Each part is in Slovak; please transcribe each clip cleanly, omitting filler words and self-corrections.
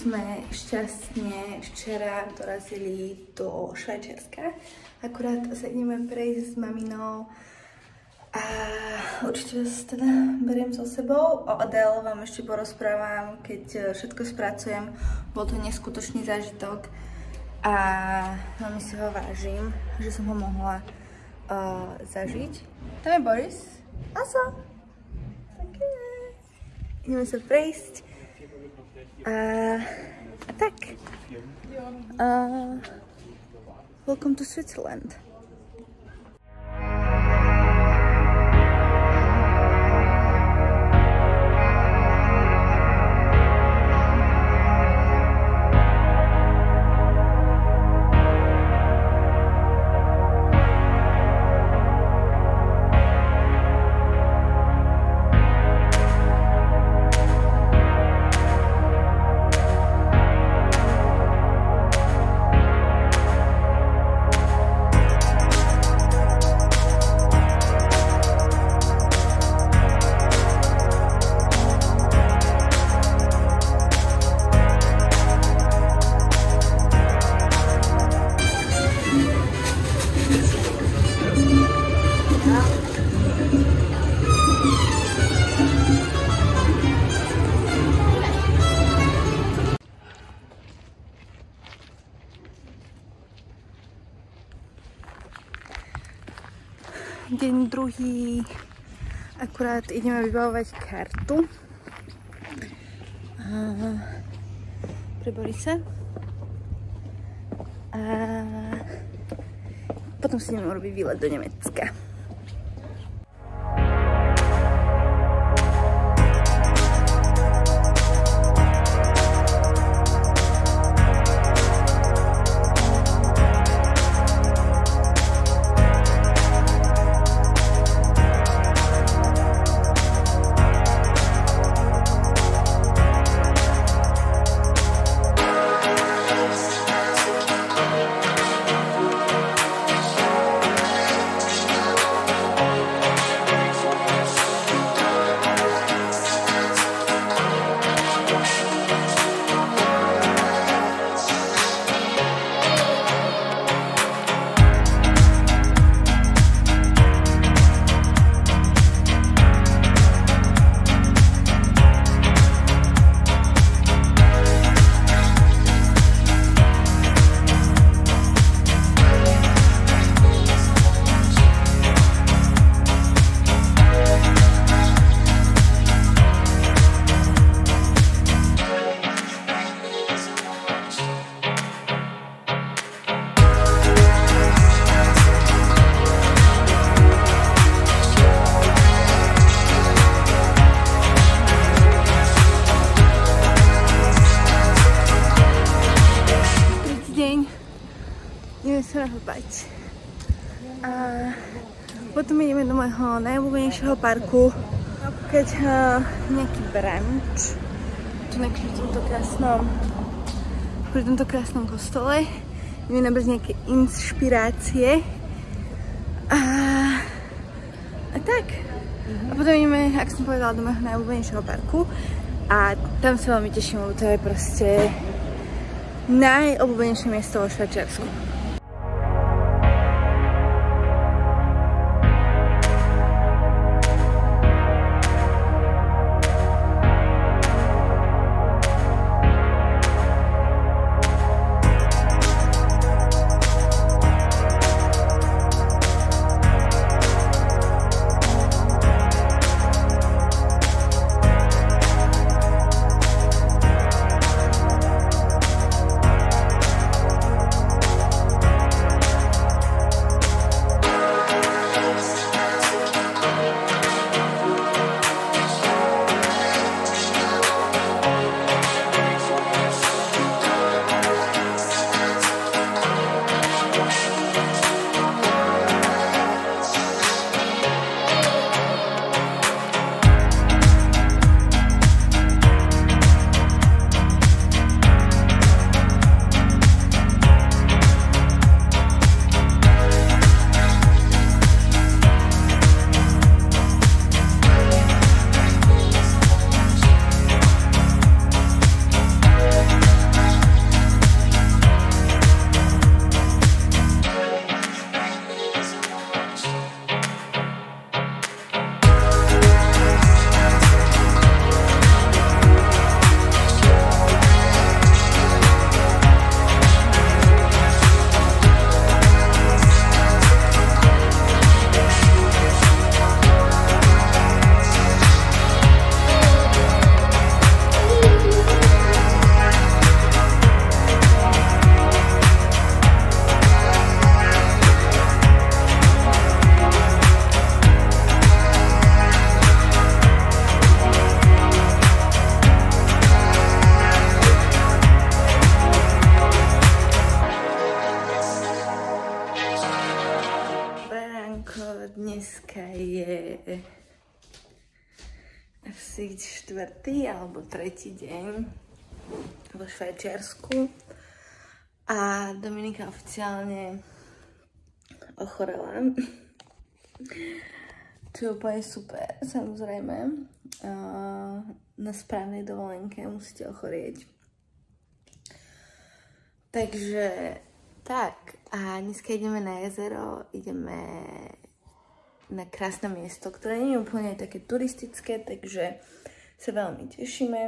sme šťastne včera dorazili do Švajčiarska. Akurát sa ideme prejsť s maminou a určite vás teda beriem so sebou. O Adele vám ešte porozprávam, keď všetko spracujem. Bol to neskutočný zážitok a veľmi si ho vážim, že som ho mohla zažiť. Tam je Boris. Aso. Ideme sa prejsť. A tak. Welcome to Switzerland. Deň druhý, akurát ideme vybavovať kartu pre Borisa a potom si ideme urobiť výlet do Nemecka. Ideme sa nahúbať. A potom ideme do môjho najobľúbenejšieho parku, keď nejaký brunch. Tu pri tomto krásnom kostole. Ideme nabrať nejaké inšpirácie. A tak. A potom ideme, ako som povedala, do môjho najobľúbenejšieho parku. A tam sa veľmi teším, lebo to je proste najobľúbenejšie miesto vo Švajčiarsku. asi 4. alebo 3. deň vo Švajčiarsku a Dominika oficiálne ochorela. Čo je úplne super, samozrejme. Na správnej dovolenke musíte ochorieť. Takže tak, a dneska ideme na jezero, ideme na krásne miesto, ktoré nie je úplne také turistické, takže sa veľmi tešíme.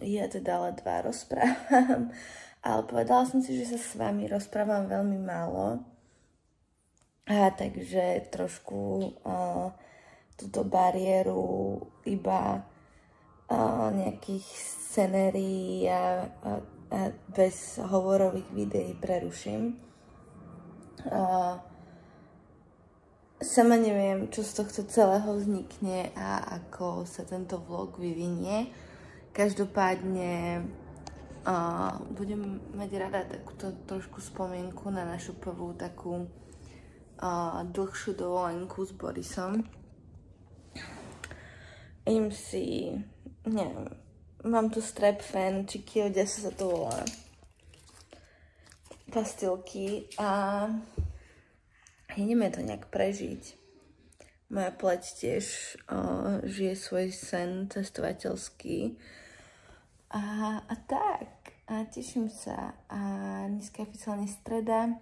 Ja teda ledva rozprávam, ale povedala som si, že sa s vami rozprávam veľmi málo. Takže trošku túto bariéru iba nejakých scenérií a bez hovorových videí preruším. Sama neviem, čo z tohto celého vznikne a ako sa tento vlog vyvinie. Každopádne budem mať rada takúto trošku spomienku na našu prvú takú dlhšiu dovolenku s Borisom. Im si, neviem, mám tu strep fan, či Kyodia sa to volá. Pastilky a ideme to nejak prežiť. Moja pleť tiež žije svoj sen cestovateľský. A tak, a teším sa. A dneska je oficiálne streda.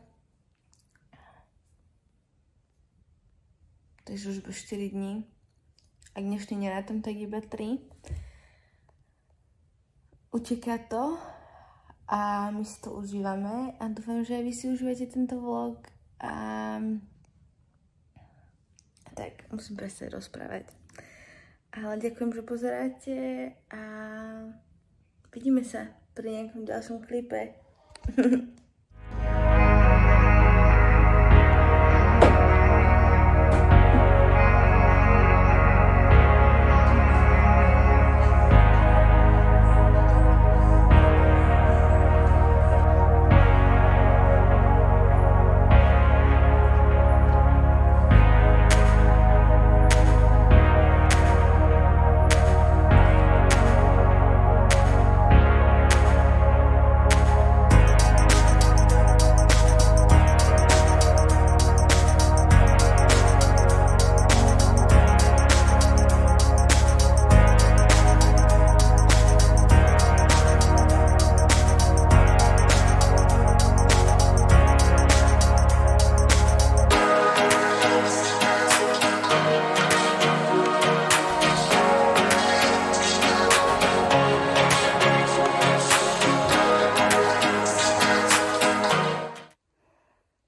Takže už 4 dní. Ak dnešný nerátam, tak iba 3. Uteká to a my si to užívame a dúfam, že aj vy si užívate tento vlog a tak, musím prestať rozprávať. Ale ďakujem, že pozeráte a vidíme sa pri nejakom ďalšom klipe.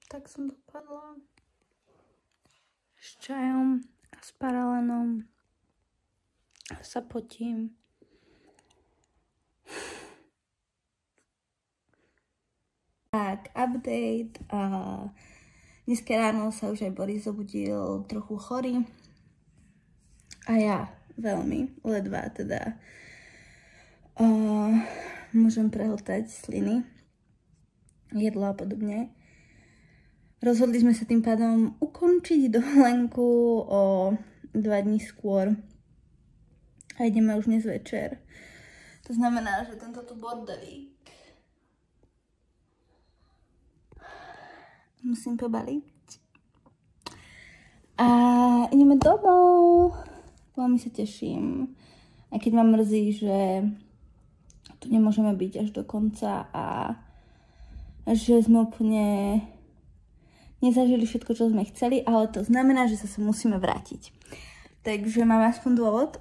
Tak som dopadla s čajom a s paralenom. Sa potím. Tak, update. Dneska ráno sa už aj Boris zobudil trochu chorý. A ja veľmi, ledva teda môžem prehltať sliny, jedlo a podobne. Rozhodli sme sa tým pádom ukončiť dovolenku o 2 dní skôr. A ideme už dnes večer. To znamená, že tento tu bordelík musím pobaliť. A ideme domov. Veľmi sa teším. Aj keď ma mrzí, že tu nemôžeme byť až do konca a že sme úplne nezažili všetko, čo sme chceli, ale to znamená, že sa musíme vrátiť. Takže máme aspoň dôvod.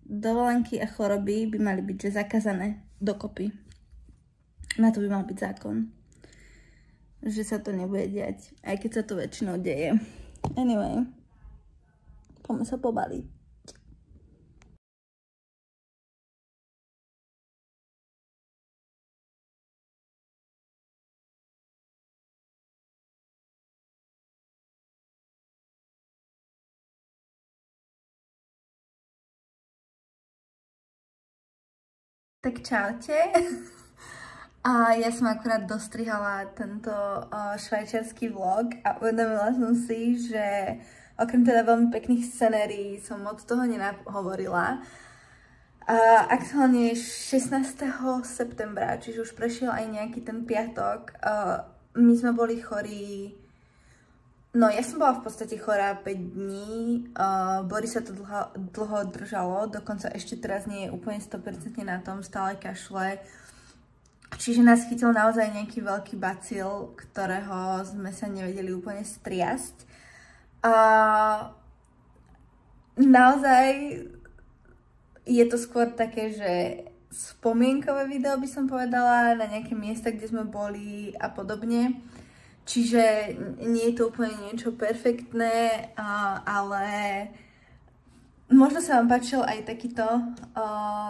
Dovolenky a choroby by mali byť že zakázané dokopy. Na to by mal byť zákon. Že sa to nebude diať, aj keď sa to väčšinou deje. Anyway, poďme sa pobaliť. Tak čaute. A ja som akurát dostrihala tento švajčiarsky vlog a uvedomila som si, že okrem teda veľmi pekných scenérií som moc toho nenahovorila. Aktuálne je 16. septembra, čiže už prešiel aj nejaký ten piatok. My sme boli chorí, no ja som bola v podstate chorá 5 dní, Boris sa to dlho držalo, dokonca ešte teraz nie je úplne 100% na tom, stále kašle. Čiže nás chytil naozaj nejaký veľký bacil, ktorého sme sa nevedeli úplne striasť. Naozaj je to skôr také, že spomienkové video by som povedala, na nejaké miesta, kde sme boli a podobne. Čiže nie je to úplne niečo perfektné, ale možno sa vám páčil aj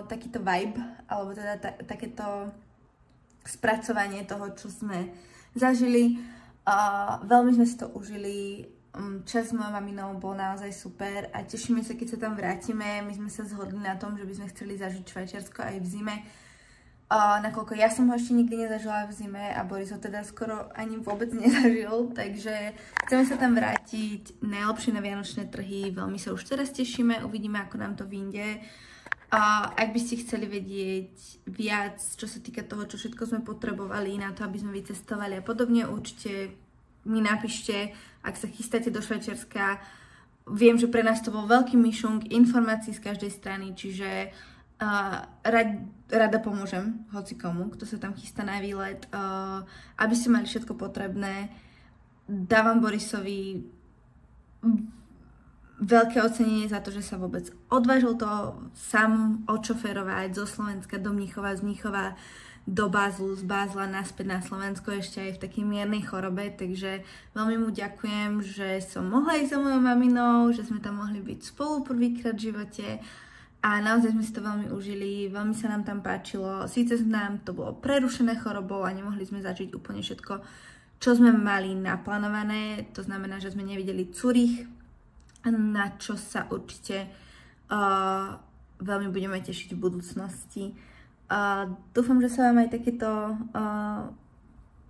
takýto vibe, alebo teda takéto spracovanie toho, čo sme zažili. Veľmi sme si to užili. Čas s mojou maminou bol naozaj super a tešíme sa, keď sa tam vrátime. My sme sa zhodli na tom, že by sme chceli zažiť Švajčiarsko aj v zime. Nakoľko ja som ho ešte nikdy nezažila v zime a Boris ho teda skoro ani vôbec nezažil, takže chceme sa tam vrátiť. Najlepšie na vianočné trhy, veľmi sa už teraz tešíme, uvidíme, ako nám to vyjde. Ak by ste chceli vedieť viac, čo sa týka toho, čo všetko sme potrebovali na to, aby sme vycestovali a podobne, určite mi napíšte, ak sa chystáte do Švajčiarska. Viem, že pre nás to bol veľký myšung informácií z každej strany, čiže rada pomôžem hocikomu, kto sa tam chystá na výlet, aby ste mali všetko potrebné. Dávam Borisovi veľké ocenenie za to, že sa vôbec odvážil to sám odšoférovať zo Slovenska do Mníchova, z Mníchova do Bázlu, z Bázla naspäť na Slovensko ešte aj v takej miernej chorobe, takže veľmi mu ďakujem, že som mohla ísť za mojou maminou, že sme tam mohli byť spolu prvýkrát v živote a naozaj sme si to veľmi užili, veľmi sa nám tam páčilo, síce nám to bolo prerušené chorobou a nemohli sme zažiť úplne všetko, čo sme mali naplánované, to znamená, že sme nevideli Zurich, na čo sa určite veľmi budeme tešiť v budúcnosti. Dúfam, že sa vám aj takéto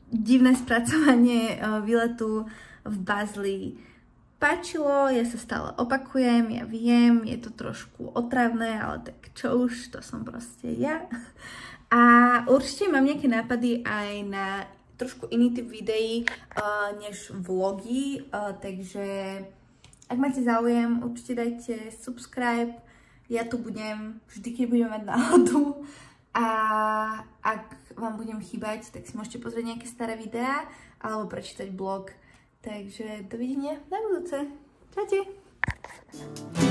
divné spracovanie výletu v Bázli páčilo. Ja sa stále opakujem, ja viem, je to trošku otravné, ale tak čo už, to som proste ja. A určite mám nejaké nápady aj na trošku iný typ videí než vlogy, takže ak máte záujem, určite dajte subscribe, ja tu budem vždy, keď budem mať náhodu a ak vám budem chýbať, tak si môžete pozrieť nejaké staré videá alebo prečítať blog. Takže dovidenia na budúce. Čaute!